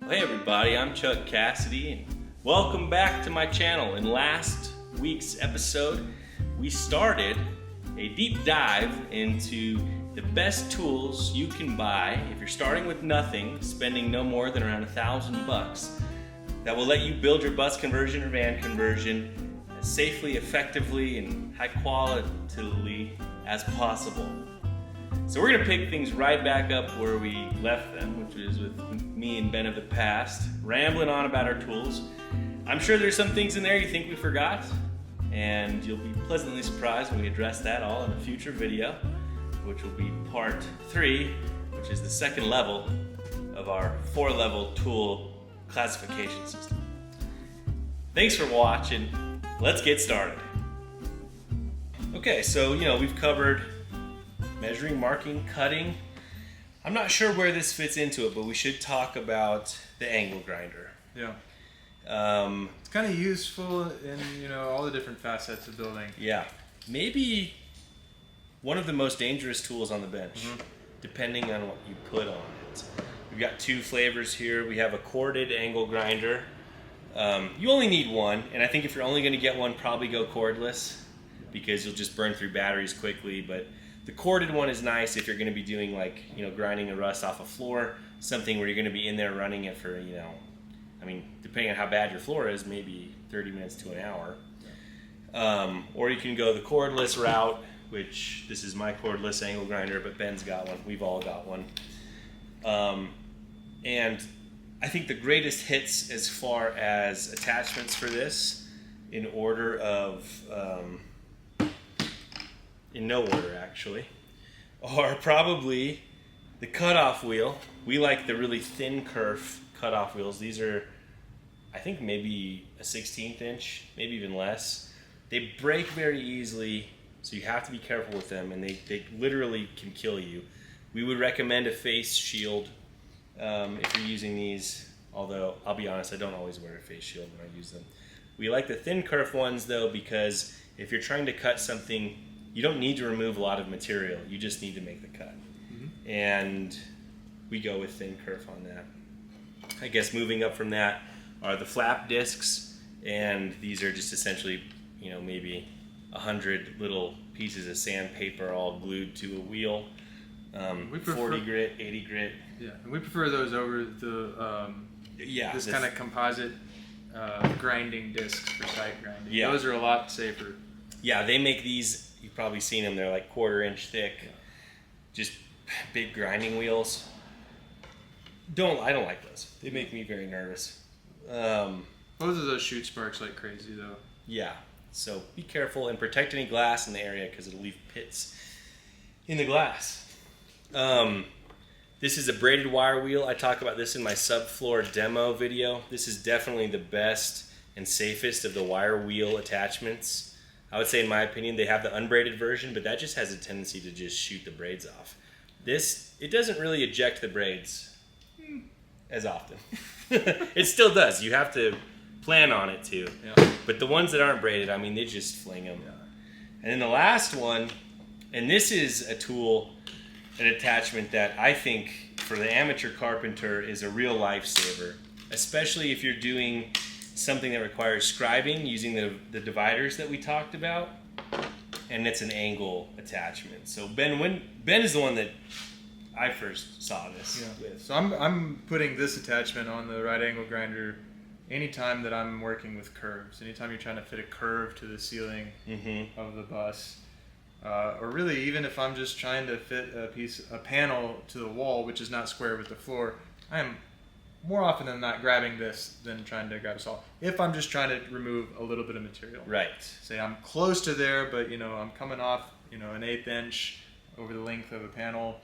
Hey everybody, I'm Chuck Cassidy and welcome back to my channel. In last week's episode, we started a deep dive into the best tools you can buy if you're starting with nothing, spending no more than around $1,000, that will let you build your bus conversion or van conversion as safely, effectively, and high quality as possible. So we're going to pick things right back up where we left them, which is with me and Ben of the past, rambling on about our tools. I'm sure there's some things in there you think we forgot, and you'll be pleasantly surprised when we address that all in a future video, which will be part 3, which is the second level of our 4-level tool classification system. Thanks for watching. Let's get started. Okay, so we've covered measuring, marking, cutting. I'm not sure where this fits into it, but we should talk about the angle grinder. Yeah. It's kind of useful in all the different facets of building. Yeah. Maybe one of the most dangerous tools on the bench, depending on what you put on it. We've got 2 flavors here. We have a corded angle grinder. You only need one, and I think if you're only going to get one, probably go cordless because you'll just burn through batteries quickly. But the corded one is nice if you're going to be doing grinding a rust off a floor, something where you're going to be in there running it for, depending on how bad your floor is, maybe 30 minutes to an hour. Or you can go the cordless route, which this is my cordless angle grinder, but Ben's got one. We've all got one. And I think the greatest hits as far as attachments for this, in order of in no order actually, are probably the cutoff wheel. We like the really thin kerf cutoff wheels. These are, I think, maybe a 16th inch, maybe even less. They break very easily, so you have to be careful with them, and they literally can kill you. We would recommend a face shield if you're using these, although I'll be honest, I don't always wear a face shield when I use them. We like the thin kerf ones though, because if you're trying to cut something, you don't need to remove a lot of material. You just need to make the cut. And we go with thin kerf on that. I guess moving up from that are the flap discs, and these are just essentially, maybe 100 little pieces of sandpaper all glued to a wheel. 40 grit, 80 grit. Yeah, and we prefer those over the this kind of composite grinding discs for site grinding. Yeah. Those are a lot safer. Yeah, they make these. You've probably seen them. They're like 1/4 inch thick, just big grinding wheels. I don't like those. They make me very nervous. Both of those shoot sparks like crazy though. Yeah, so be careful and protect any glass in the area because it'll leave pits in the glass. This is a braided wire wheel. I talk about this in my subfloor demo video. This is definitely the best and safest of the wire wheel attachments. I would say, in my opinion, they have the unbraided version, but that just has a tendency to just shoot the braids off. This, it doesn't really eject the braids as often. It still does. You have to plan on it too. Yeah. But the ones that aren't braided, they just fling them. Yeah. And then the last one, and this is a tool, an attachment that I think for the amateur carpenter is a real lifesaver, especially if you're doing something that requires scribing using the dividers that we talked about, and it's an angle attachment. So Ben is the one that I first saw this with. So I'm putting this attachment on the right angle grinder anytime that I'm working with curves. Anytime you're trying to fit a curve to the ceiling of the bus, or really even if I'm just trying to fit a panel to the wall, which is not square with the floor, I am more often than not grabbing this than trying to grab a saw. If I'm just trying to remove a little bit of material. Right. Say I'm close to there, but I'm coming off, an 1/8 inch over the length of a panel,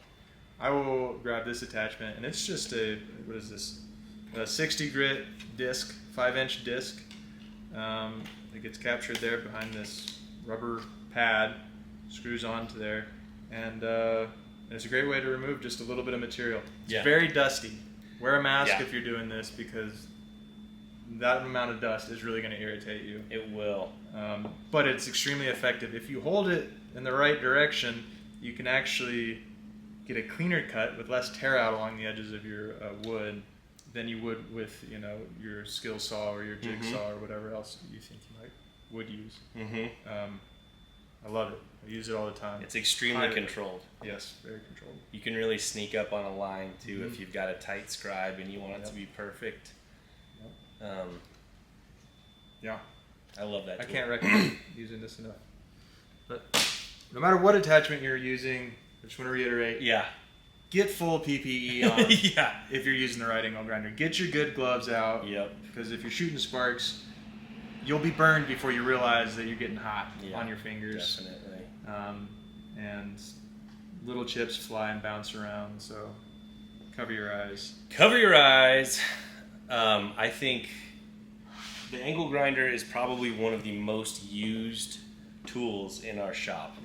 I will grab this attachment, and it's just a 60 grit disc, 5-inch disc. It gets captured there behind this rubber pad, screws onto there, and it's a great way to remove just a little bit of material. It's very dusty. Wear a mask if you're doing this, because that amount of dust is really going to irritate you. It will. But it's extremely effective. If you hold it in the right direction, you can actually get a cleaner cut with less tear out along the edges of your wood than you would with, you know, your skill saw or your jigsaw or whatever else you think you would use. I love it. I use it all the time. It's extremely controlled. Yes, very controlled. You can really sneak up on a line too if you've got a tight scribe and you want it to be perfect. Yeah. I love that tool. I can't recommend using this enough. But no matter what attachment you're using, I just want to reiterate. Yeah. Get full PPE on. Yeah. If you're using the right angle grinder, get your good gloves out. Yep. Because if you're shooting sparks, you'll be burned before you realize that you're getting hot on your fingers. Definitely. And little chips fly and bounce around, so cover your eyes. Cover your eyes. I think the angle grinder is probably one of the most used tools in our shop,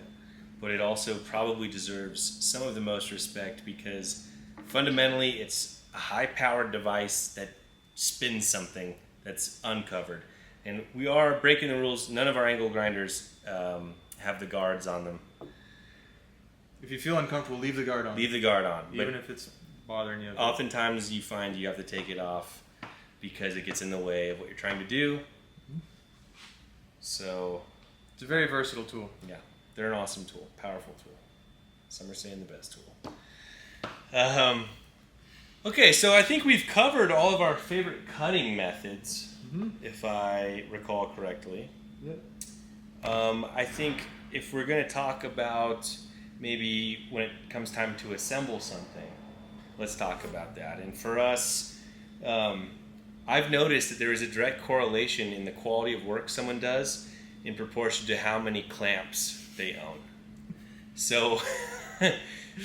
but it also probably deserves some of the most respect because fundamentally it's a high-powered device that spins something that's uncovered. And we are breaking the rules. None of our angle grinders have the guards on them. If you feel uncomfortable, leave the guard on. Leave the guard on. Even if it's bothering you. Oftentimes you find you have to take it off because it gets in the way of what you're trying to do. So it's a very versatile tool. Yeah, they're an awesome tool, powerful tool. Some are saying the best tool. Okay, so I think we've covered all of our favorite cutting methods, if I recall correctly. Yep. I think if we're going to talk about maybe when it comes time to assemble something, let's talk about that. And for us, I've noticed that there is a direct correlation in the quality of work someone does in proportion to how many clamps they own. So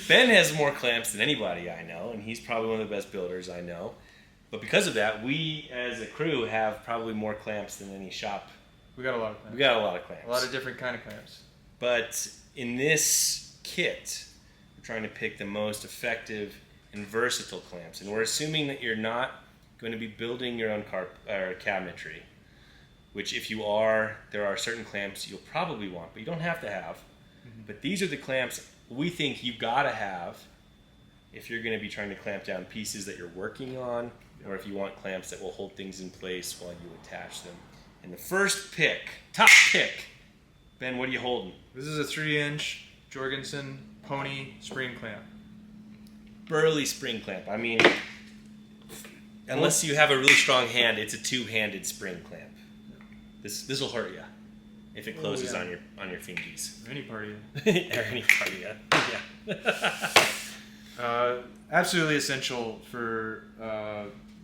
Ben has more clamps than anybody I know, and he's probably one of the best builders I know. But because of that, we as a crew have probably more clamps than any shop. We got a lot of clamps. We got a lot of clamps. A lot of different kind of clamps. But in this kit, we're trying to pick the most effective and versatile clamps. And we're assuming that you're not going to be building your own cabinetry, which if you are, there are certain clamps you'll probably want, but you don't have to have. But these are the clamps we think you've got to have if you're going to be trying to clamp down pieces that you're working on, or if you want clamps that will hold things in place while you attach them. And the first pick, top pick, Ben, what are you holding? This is a 3-inch Jorgensen Pony spring clamp. Burly spring clamp. I mean, unless you have a really strong hand, it's a two-handed spring clamp. This will hurt you if it closes on your fingies. Or any part of you. Or any part of you. Yeah. Absolutely essential for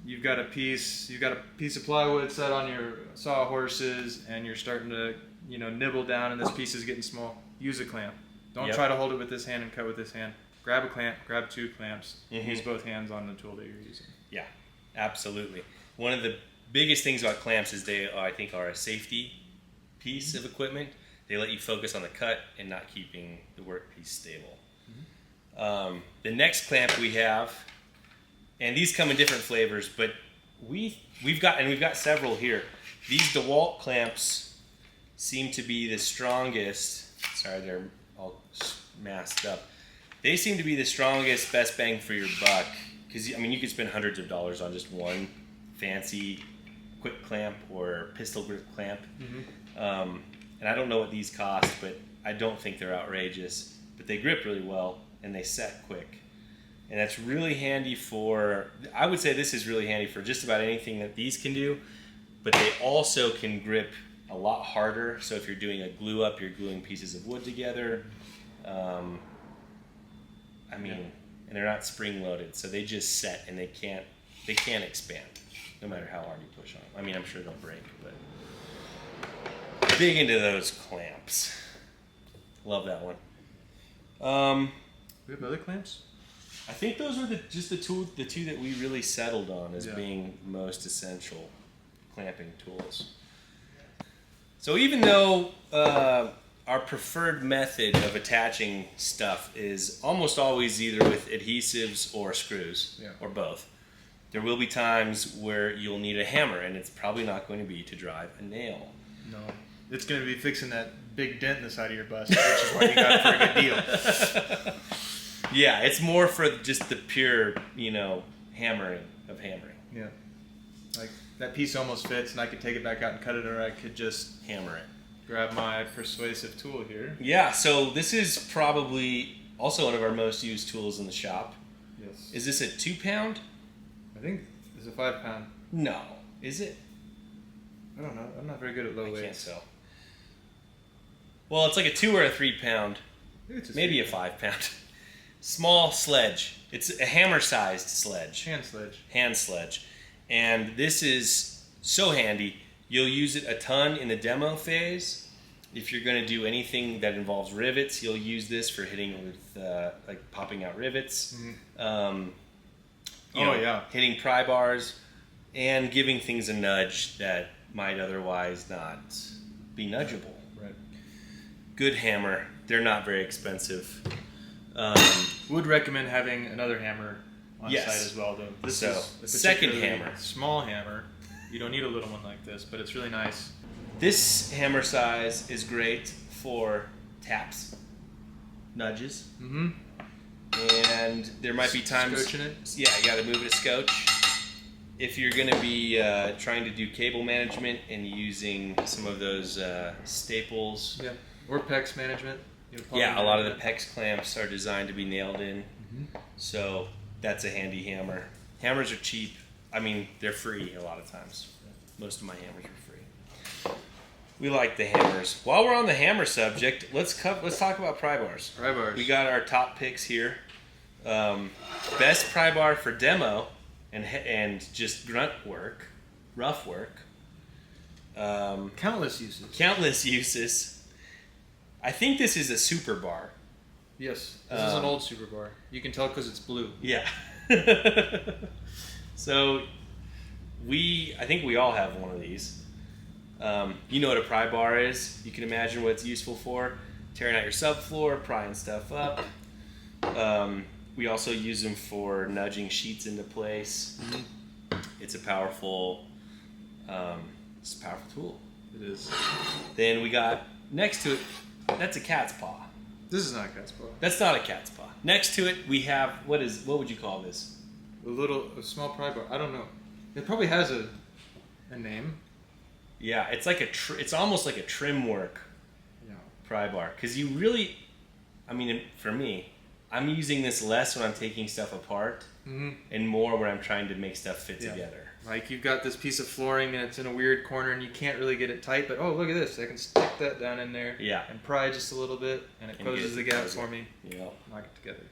you've got a piece of plywood set on your sawhorses, and you're starting to nibble down, and this piece is getting small. Use a clamp. Don't try to hold it with this hand and cut with this hand. Grab a clamp. Grab 2 clamps. Use both hands on the tool that you're using. Yeah, absolutely. One of the biggest things about clamps is they, I think, are a safety piece of equipment. They let you focus on the cut and not keeping the workpiece stable. The next clamp we have, and these come in different flavors, but we've got several here. These DeWalt clamps seem to be the strongest. Sorry, they're all masked up. They seem to be the strongest, best bang for your buck. Because, I mean, you could spend hundreds of dollars on just one fancy quick clamp or pistol grip clamp. And I don't know what these cost, but I don't think they're outrageous. But they grip really well, and they set quick. And that's really handy for, I would say this is really handy for just about anything that these can do. But they also can grip a lot harder. So if you're doing a glue up, you're gluing pieces of wood together. And they're not spring loaded, so they just set and they can't expand, no matter how hard you push on them. I mean, I'm sure they'll break, but big into those clamps. Love that one. We have other clamps? I think those were the two that we really settled on as being most essential clamping tools. So even though our preferred method of attaching stuff is almost always either with adhesives or screws, or both, there will be times where you'll need a hammer, and it's probably not going to be to drive a nail. No. It's going to be fixing that big dent in the side of your bust, which is why you got it for a good deal. Yeah, it's more for just the pure, hammering of hammering. Yeah. Like that piece almost fits, and I could take it back out and cut it, or I could just hammer it. Grab my persuasive tool here. Yeah, so this is probably also one of our most used tools in the shop. Yes. Is this a 2-pound? I think it's a 5-pound. No. Is it? I don't know. I'm not very good at low weights. I can't tell. Well, it's like a 2 or a 3-pound. Maybe a 5-pound. Small sledge. It's a hammer-sized sledge. Hand sledge. Hand sledge. And this is so handy. You'll use it a ton in the demo phase. If you're going to do anything that involves rivets, you'll use this for hitting with like popping out rivets. Mm-hmm. Hitting pry bars and giving things a nudge that might otherwise not be nudgeable. Right. Good hammer. They're not very expensive. Would recommend having another hammer on yes. site as well, though. This is a second hammer. Small hammer. You don't need a little one like this, but it's really nice. This hammer size is great for taps, nudges, and there might be times. Scotching it? Yeah, you got to move it a scotch. If you're going to be trying to do cable management and using some of those staples. Yeah, or PEX management. Yeah, a lot of the PEX clamps are designed to be nailed in, so that's a handy hammer. Hammers are cheap. I mean, they're free a lot of times. Most of my hammers are free. We like the hammers. While we're on the hammer subject, let's talk about pry bars. Pry bars. We got our top picks here. Best pry bar for demo and just grunt work, rough work. Countless uses. Countless uses. I think this is a super bar. Yes, this is an old super bar. You can tell because it's blue. Yeah. So, I think we all have one of these. You know what a pry bar is. You can imagine what it's useful for. Tearing out your subfloor, prying stuff up. We also use them for nudging sheets into place. It's a powerful tool. It is. Then we got, next to it, that's a cat's paw. This is not a cat's paw. That's not a cat's paw. Next to it, we have, what would you call this? A small pry bar. I don't know. It probably has a name. Yeah, it's like it's almost like a trim work pry bar. Because you really, I mean, for me, I'm using this less when I'm taking stuff apart and more when I'm trying to make stuff fit together. Like you've got this piece of flooring and it's in a weird corner and you can't really get it tight, but oh, look at this. I can stick that down in there and pry just a little bit and it closes the gap for me. Yeah. Knock it together.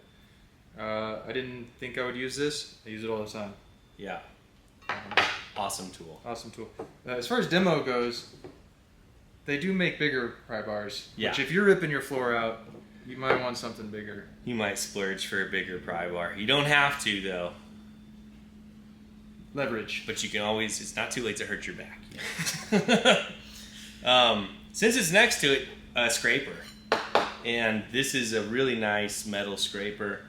I didn't think I would use this. I use it all the time. Yeah. Awesome tool. Awesome tool. As far as demo goes, they do make bigger pry bars. Yeah. Which if you're ripping your floor out, you might want something bigger. You might splurge for a bigger pry bar. You don't have to, though. Leverage. But you can always, it's not too late to hurt your back. Since it's next to it, a scraper. And this is a really nice metal scraper.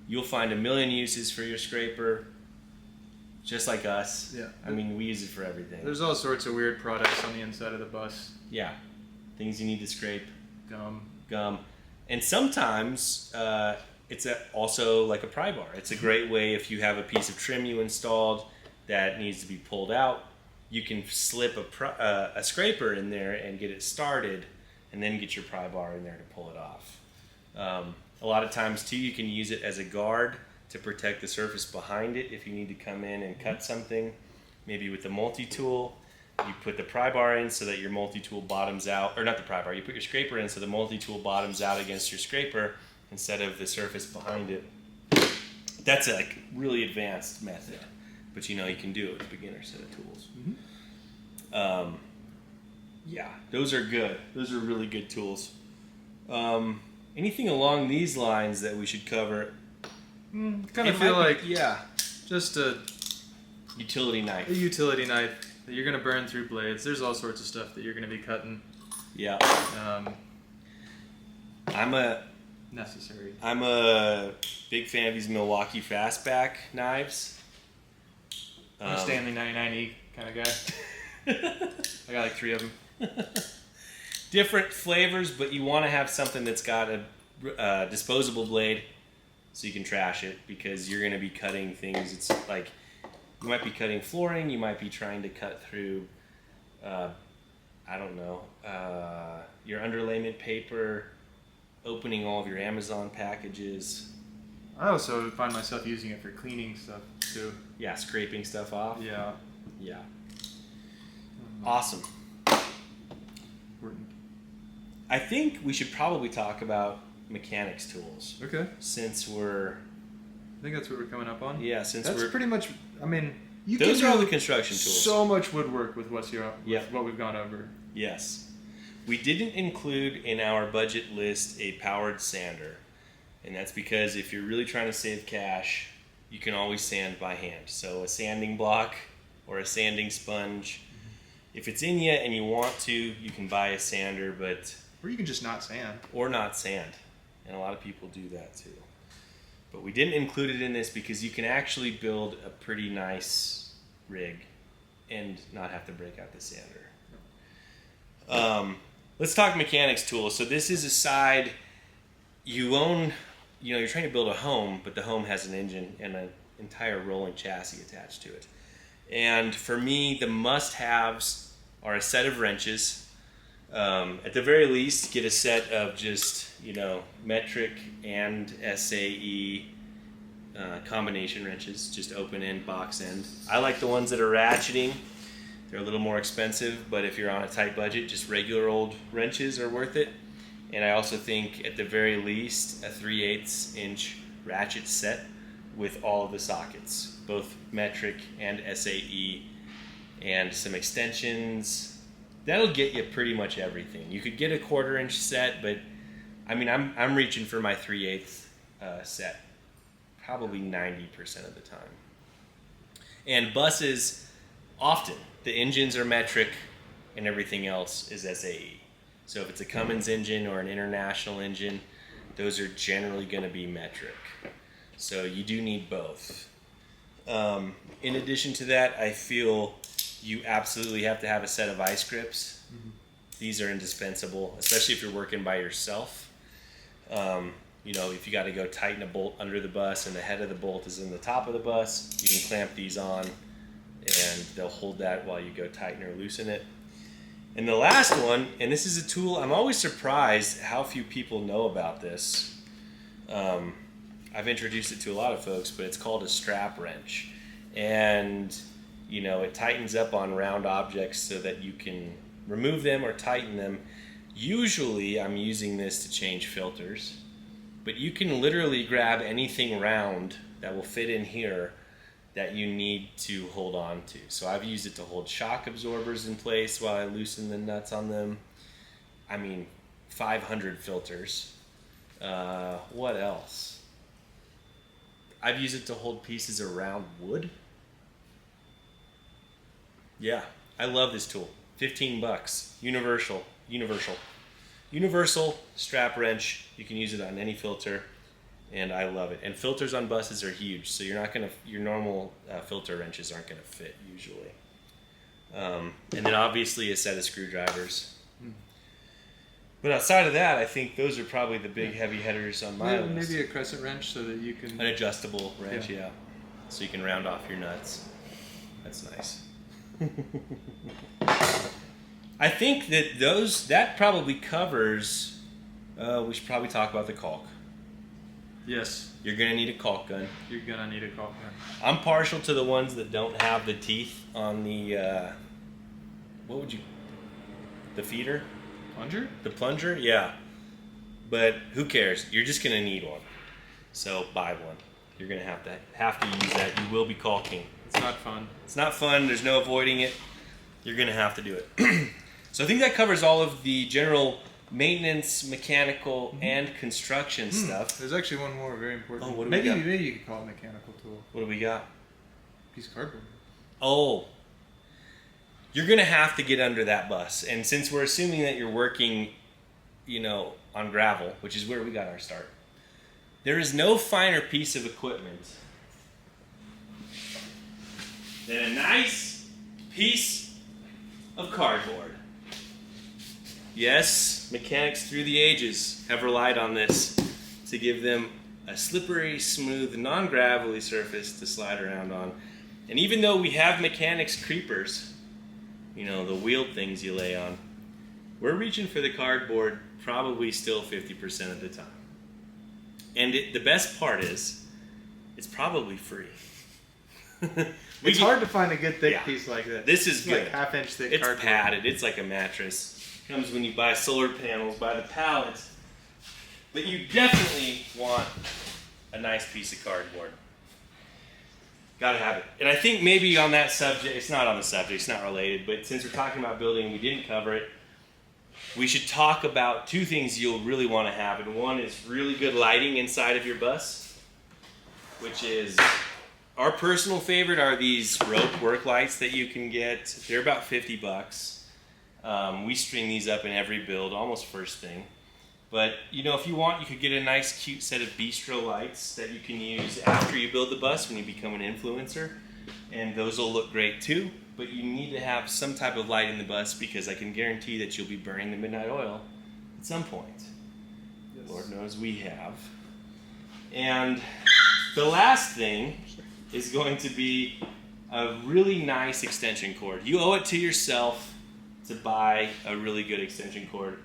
You'll find a million uses for your scraper, just like us. Yeah. I mean, we use it for everything. There's all sorts of weird products on the inside of the bus. Yeah. Things you need to scrape. Gum. And sometimes it's also like a pry bar. It's a great way if you have a piece of trim you installed that needs to be pulled out. You can slip a scraper in there and get it started and then get your pry bar in there to pull it off. A lot of times too, you can use it as a guard to protect the surface behind it if you need to come in and cut something. Maybe with the multi-tool, you put the pry bar in so that your multi-tool bottoms out, or not the pry bar, you put your scraper in so the multi-tool bottoms out against your scraper instead of the surface behind it. That's a really advanced method, but you can do it with a beginner set of tools. Yeah, those are good. Those are really good tools. Anything along these lines that we should cover? Kind of feel like just a utility knife. A utility knife that you're going to burn through blades. There's all sorts of stuff that you're going to be cutting. Yeah. Necessary. I'm a big fan of these Milwaukee Fastback knives. I'm a Stanley 99E kind of guy. I got like 3 of them. Different flavors, but you want to have something that's got a disposable blade so you can trash it because you're going to be cutting things. It's like You might be cutting flooring. You might be trying to cut through, I don't know, your underlayment paper, opening all of your Amazon packages. I also find myself using it for cleaning stuff too. Yeah, scraping stuff off. Yeah. Yeah. Awesome. Important. I think we should probably talk about mechanics tools. Okay. Since we're... I think that's what we're coming up on. Yeah, since that's we're... pretty much, I mean, you those can are do all the construction tools. so much woodwork with what we've gone over. Yes. We didn't include in our budget list a powered sander. And that's because if you're really trying to save cash, you can always sand by hand. So a sanding block or a sanding sponge. If it's in you and you want to, you can buy a sander, but... Or you can just not sand. Or not sand. And a lot of people do that too. But we didn't include it in this because you can actually build a pretty nice rig and not have to break out the sander. Let's talk mechanics tools. So this is a side you own, you're trying to build a home, but the home has an engine and an entire rolling chassis attached to it. And for me, the must-haves are a set of wrenches. At the very least, get a set of just, metric and SAE combination wrenches, just open end, box end. I like the ones that are ratcheting. They're a little more expensive, but if you're on a tight budget, just regular old wrenches are worth it. And I also think at the very least, a 3/8 inch ratchet set with all of the sockets, both metric and SAE, and some extensions. That'll get you pretty much everything. You could get a 1/4 inch set, but I mean, I'm reaching for my 3/8 set probably 90% of the time. And buses, often, the engines are metric and everything else is SAE. So if it's a Cummins engine or an International engine, those are generally going to be metric. So you do need both. In addition to that, I feel you absolutely have to have a set of ice grips. Mm-hmm. These are indispensable, especially if you're working by yourself. If you got to go tighten a bolt under the bus and the head of the bolt is in the top of the bus, you can clamp these on and they'll hold that while you go tighten or loosen it. And the last one, and this is a tool, I'm always surprised how few people know about this. I've introduced it to a lot of folks, but it's called a strap wrench. And, it tightens up on round objects so that you can remove them or tighten them. Usually I'm using this to change filters, but you can literally grab anything round that will fit in here that you need to hold on to. So I've used it to hold shock absorbers in place while I loosen the nuts on them. 500 filters. What else? I've used it to hold pieces around wood. Yeah, I love this tool. $15. Universal strap wrench. You can use it on any filter, and I love it. And filters on buses are huge, so your normal filter wrenches aren't gonna fit usually. And then obviously a set of screwdrivers. But outside of that, I think those are probably the big heavy hitters on my list. Maybe a crescent wrench so that you can... An adjustable wrench, yeah. So you can round off your nuts. That's nice. I think that probably covers, we should probably talk about the caulk. Yes. You're going to need a caulk gun. You're going to need a caulk gun. I'm partial to the ones that don't have the teeth on the, the feeder? Plunger? The plunger? Yeah. But who cares? You're just going to need one. So buy one. You're going to have to use that. You will be caulking. It's not fun. It's not fun. There's no avoiding it. You're going to have to do it. So I think that covers all of the general maintenance, mechanical, and construction stuff. There's actually one more very important. Oh, what do we got? Maybe you could call it a mechanical tool. What do we got? Piece of cardboard. Oh. You're going to have to get under that bus. And since we're assuming that you're working, on gravel, which is where we got our start, there is no finer piece of equipment than a nice piece of cardboard. Yes, mechanics through the ages have relied on this to give them a slippery, smooth, non-gravelly surface to slide around on. And even though we have mechanics creepers, you know, the wheeled things you lay on, we're reaching for the cardboard probably still 50% of the time. And the best part is, it's probably free. It's hard to find a good thick piece like this. This is good. Like half-inch thick it's cardboard. padded. It's like a mattress. Comes when you buy solar panels by the pallet. But you definitely want a nice piece of cardboard. Gotta have it. And I think maybe on that subject, it's not on the subject, it's not related, but since we're talking about building and we didn't cover it, we should talk about two things you'll really want to have. And one is really good lighting inside of your bus, which is, our personal favorite are these rope work lights that you can get. They're about $50. We string these up in every build, almost first thing. But, you know, if you want, you could get a nice, cute set of bistro lights that you can use after you build the bus when you become an influencer. And those will look great too. But you need to have some type of light in the bus because I can guarantee that you'll be burning the midnight oil at some point. Yes. Lord knows we have. And the last thing is going to be a really nice extension cord. You owe it to yourself to buy a really good extension cord.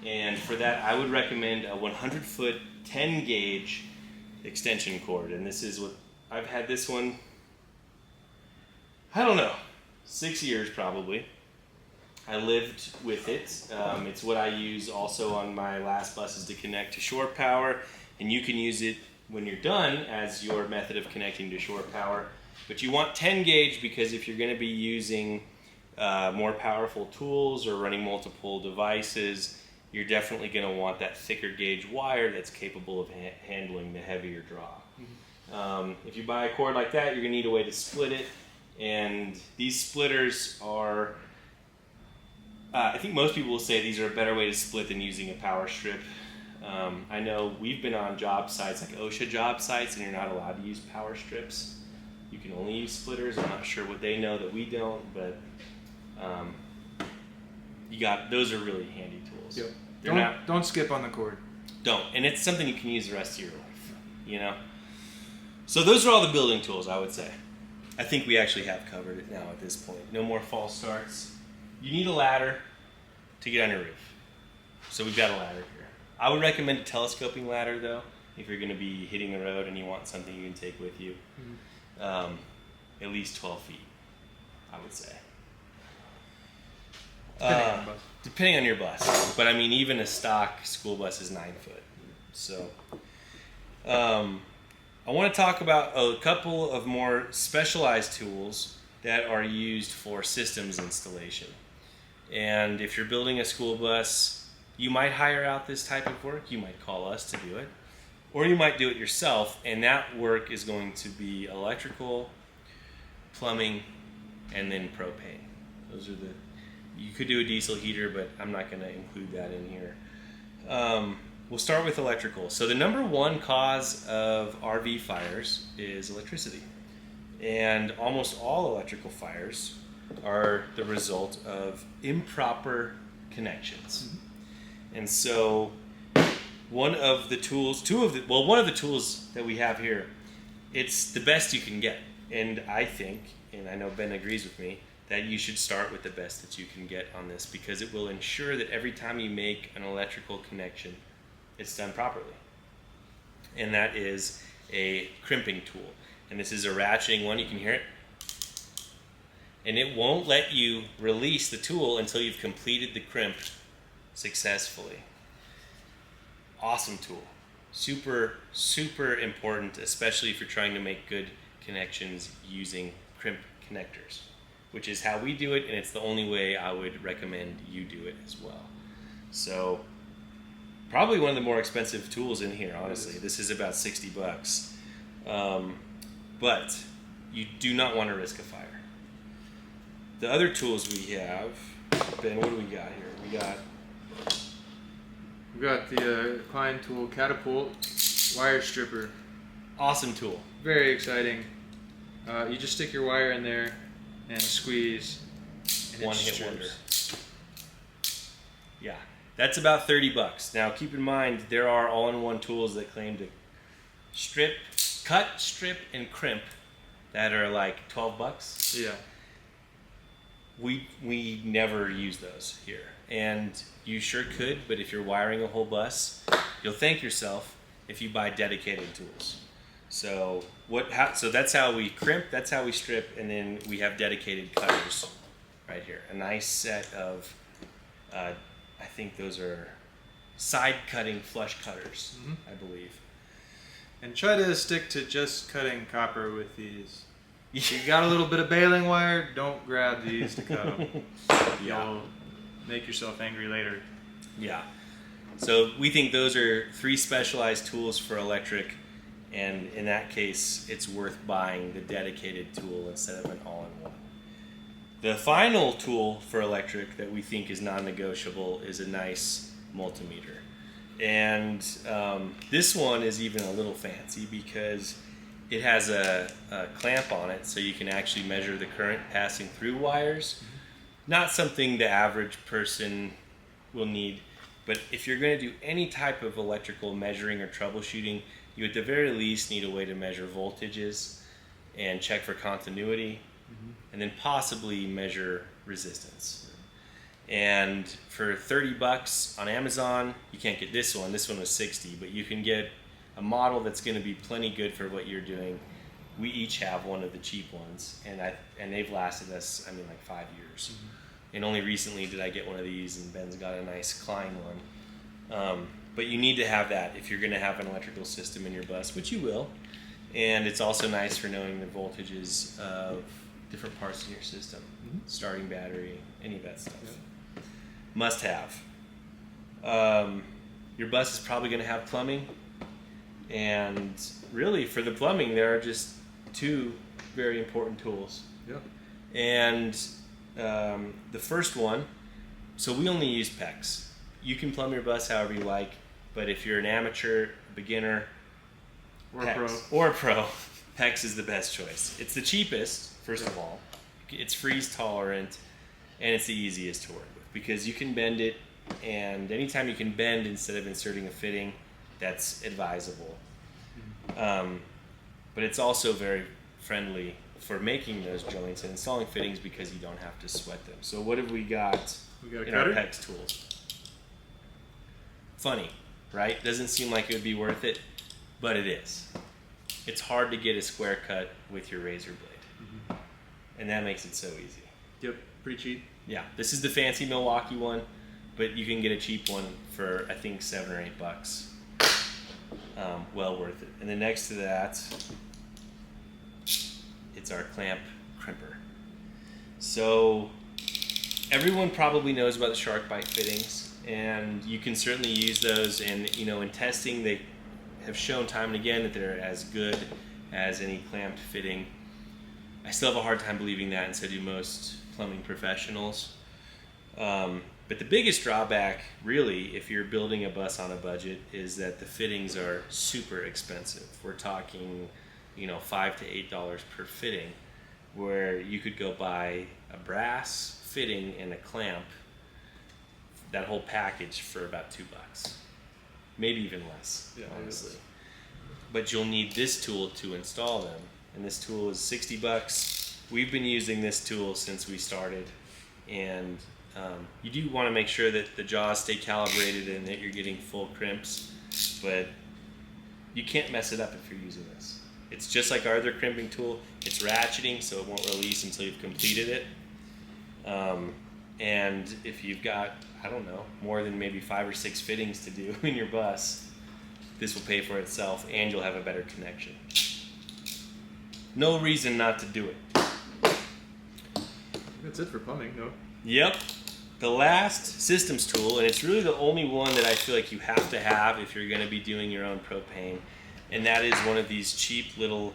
And for that, I would recommend a 100-foot, 10-gauge extension cord. And this is what, I've had this one, I don't know, 6 years probably. I lived with it. It's what I use also on my last buses to connect to shore power. And you can use it when you're done as your method of connecting to shore power. But you want 10 gauge because if you're going to be using more powerful tools or running multiple devices, you're definitely going to want that thicker gauge wire that's capable of handling the heavier draw. Mm-hmm. If you buy a cord like that, you're going to need a way to split it. And these splitters are, I think most people will say these are a better way to split than using a power strip. I know we've been on job sites, like OSHA job sites, and you're not allowed to use power strips. You can only use splitters. I'm not sure what they know that we don't, but those are really handy tools. Yep. Don't Don't skip on the cord. Don't. And it's something you can use the rest of your life, you know? So those are all the building tools, I would say. I think we actually have covered it now at this point. No more false starts. You need a ladder to get on your roof. So we've got a ladder here. I would recommend a telescoping ladder, though, if you're going to be hitting the road and you want something you can take with you. Mm-hmm. At least 12 feet, I would say. Depending on your bus. But I mean, even a stock school bus is 9 foot. So, I want to talk about a couple of more specialized tools that are used for systems installation. And if you're building a school bus, you might hire out this type of work. You might call us to do it. Or you might do it yourself, and that work is going to be electrical, plumbing, and then propane. Those are you could do a diesel heater, but I'm not going to include that in here. We'll start with electrical. So the number one cause of RV fires is electricity. And almost all electrical fires are the result of improper connections. Mm-hmm. And so one of the tools that we have here, it's the best you can get. And I think, and I know Ben agrees with me, that you should start with the best that you can get on this because it will ensure that every time you make an electrical connection, it's done properly. And that is a crimping tool. And this is a ratcheting one, you can hear it. And it won't let you release the tool until you've completed the crimp successfully. Awesome tool. Super, super important, especially if you're trying to make good connections using crimp connectors, which is how we do it, and it's the only way I would recommend you do it as well. So, probably one of the more expensive tools in here, honestly. This is about $60. But you do not want to risk a fire. The other tools we have, Ben, what do we got here? We've got the Klein tool, Catapult wire stripper. Awesome tool. Very exciting. You just stick your wire in there and squeeze. And one hit wonder. Yeah, that's about $30. Now keep in mind there are all-in-one tools that claim to cut, strip, and crimp that are like $12. Yeah. We never use those here, and you sure could, but if you're wiring a whole bus, you'll thank yourself if you buy dedicated tools. So so that's how we crimp, that's how we strip, and then we have dedicated cutters right here. A nice set of, I think those are side cutting flush cutters, I believe. And try to stick to just cutting copper with these. If you got a little bit of baling wire, don't grab these to cut them. You'll make yourself angry later. Yeah. So we think those are 3 specialized tools for electric, and in that case, it's worth buying the dedicated tool instead of an all-in-one. The final tool for electric that we think is non-negotiable is a nice multimeter. And this one is even a little fancy because it has a clamp on it, so you can actually measure the current passing through wires. Not something the average person will need, but if you're going to do any type of electrical measuring or troubleshooting, you at the very least need a way to measure voltages and check for continuity, and then possibly measure resistance. And for $30 on Amazon, you can't get this one. This one was $60, but you can get a model that's going to be plenty good for what you're doing. We each have one of the cheap ones, and they've lasted us, like 5 years. And only recently did I get one of these, and Ben's got a nice Klein one. But you need to have that if you're going to have an electrical system in your bus, which you will. And it's also nice for knowing the voltages of different parts of your system, starting battery, any of that stuff. Yep. Must have. Your bus is probably going to have plumbing. And really, for the plumbing, there are just 2 very important tools. Yep. And the first one, so we only use PEX. You can plumb your bus however you like, but if you're an amateur, beginner, or a pro, PEX is the best choice. It's the cheapest, first of all. It's freeze tolerant, and it's the easiest to work with because you can bend it, and anytime you can bend instead of inserting a fitting, that's advisable. But it's also very friendly for making those joints and installing fittings because you don't have to sweat them. So what have we got in our PEX tools? Funny, right? Doesn't seem like it would be worth it, but it is. It's hard to get a square cut with your razor blade, and that makes it so easy. Yep, pretty cheap. Yeah, this is the fancy Milwaukee one, but you can get a cheap one for I think $7 or $8. Well worth it. And then next to that, it's our clamp crimper. So everyone probably knows about the shark bite fittings, and you can certainly use those. And in testing, they have shown time and again that they're as good as any clamped fitting. I still have a hard time believing that, and so do most plumbing professionals. But the biggest drawback, really, if you're building a bus on a budget, is that the fittings are super expensive. We're talking, $5 to $8 per fitting, where you could go buy a brass fitting and a clamp, that whole package, for about $2, maybe even less, honestly. But you'll need this tool to install them, and this tool is $60. We've been using this tool since we started, and you do want to make sure that the jaws stay calibrated and that you're getting full crimps, but you can't mess it up if you're using this. It's just like our other crimping tool. It's ratcheting, so it won't release until you've completed it. And if you've got, more than maybe 5 or 6 fittings to do in your bus, this will pay for itself, and you'll have a better connection. No reason not to do it. That's it for plumbing, no? Yep. The last systems tool, and it's really the only one that I feel like you have to have if you're going to be doing your own propane, and that is one of these cheap little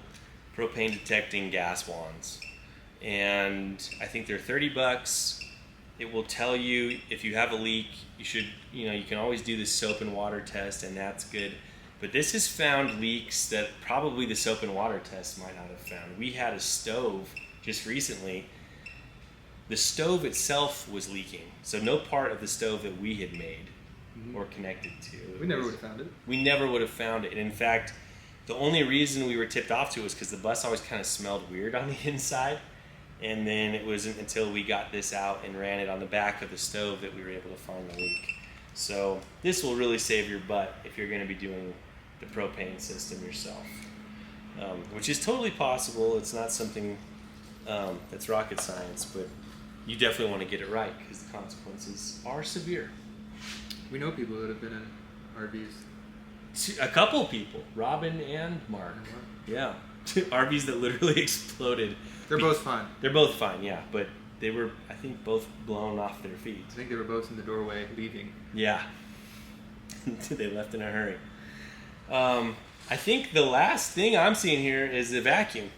propane detecting gas wands. And I think they're $30. It will tell you if you have a leak. You can always do the soap and water test, and that's good. But this has found leaks that probably the soap and water test might not have found. We had a stove just recently. The stove itself was leaking, so no part of the stove that we had made or connected to. We never would have found it. We never would have found it. And in fact, The only reason we were tipped off to it was because the bus always kind of smelled weird on the inside. And then it wasn't until we got this out and ran it on the back of the stove that we were able to find the leak. So this will really save your butt if you're going to be doing the propane system yourself, which is totally possible. It's not something that's rocket science, but you definitely want to get it right because the consequences are severe. We know people that have been in RVs. A couple people, Robin and Mark. Yeah, RVs that literally exploded. They're both fine. They're both fine, yeah, but they were, I think, both blown off their feet. I think they were both in the doorway leaving. Yeah. They left in a hurry. I think the last thing I'm seeing here is the vacuum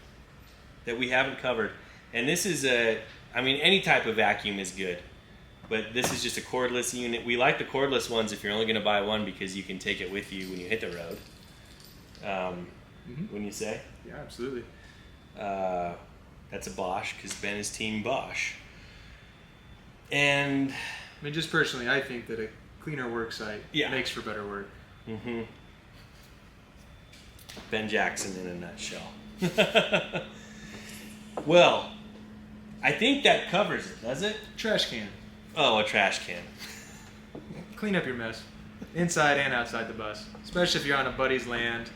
that we haven't covered. And this is any type of vacuum is good, but this is just a cordless unit. We like the cordless ones if you're only going to buy one because you can take it with you when you hit the road. Wouldn't you say? Yeah, absolutely. That's a Bosch because Ben is team Bosch. And I mean, just personally, I think that a cleaner work site makes for better work. Mm-hmm. Ben Jackson in a nutshell. Well, I think that covers it, does it? Trash can. Oh, a trash can. Clean up your mess, inside and outside the bus. Especially if you're on a buddy's land.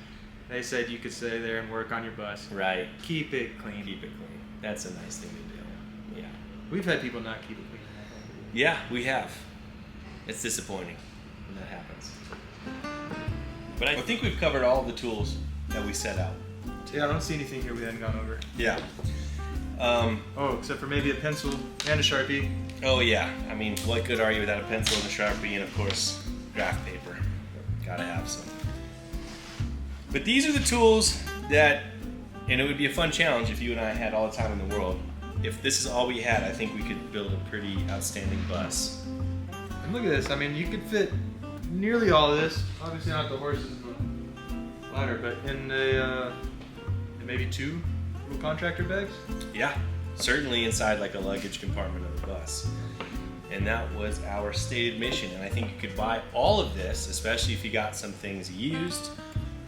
They said you could stay there and work on your bus. Right. Keep it clean. Keep it clean. That's a nice thing to do. Yeah. We've had people not keep it clean. Yeah, we have. It's disappointing when that happens. But I think we've covered all the tools that we set out. Yeah, I don't see anything here we haven't gone over. Yeah. Except for maybe a pencil and a Sharpie. Oh yeah. I mean, what good are you without a pencil and a Sharpie and of course graph paper? Gotta have some. But these are the tools that, and it would be a fun challenge if you and I had all the time in the world. If this is all we had, I think we could build a pretty outstanding bus. And look at this. I mean, you could fit nearly all of this. Obviously not the horses and the ladder, but in maybe 2 little contractor bags. Yeah, certainly inside like a luggage compartment of the bus. And that was our stated mission. And I think you could buy all of this, especially if you got some things used,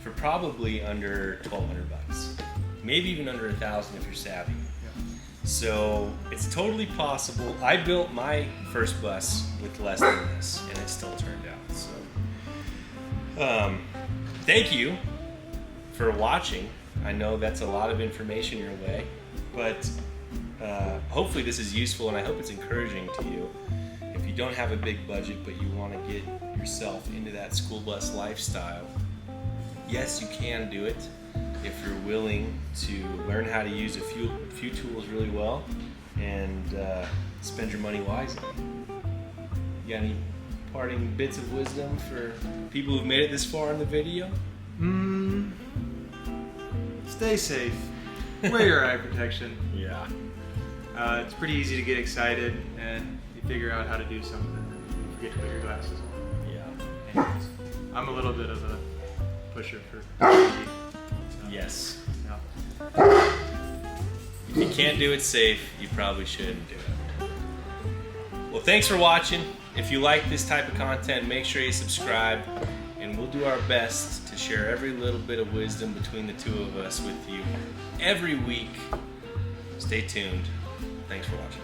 for probably under $1,200. Maybe even under $1,000 if you're savvy. So it's totally possible. I built my first bus with less than this, and it still turned out. So, thank you for watching. I know that's a lot of information your way, but hopefully this is useful, and I hope it's encouraging to you. If you don't have a big budget, but you want to get yourself into that school bus lifestyle, yes, you can do it. If you're willing to learn how to use a few tools really well and spend your money wisely. You got any parting bits of wisdom for people who've made it this far in the video? Stay safe. Wear your eye protection. Yeah. It's pretty easy to get excited and you figure out how to do something and you forget to put your glasses on. Yeah. Anyways, I'm a little bit of a pusher for Yes. Yeah. If you can't do it safe, you probably shouldn't do it. Well, thanks for watching. If you like this type of content, make sure you subscribe, and we'll do our best to share every little bit of wisdom between the two of us with you every week. Stay tuned. Thanks for watching.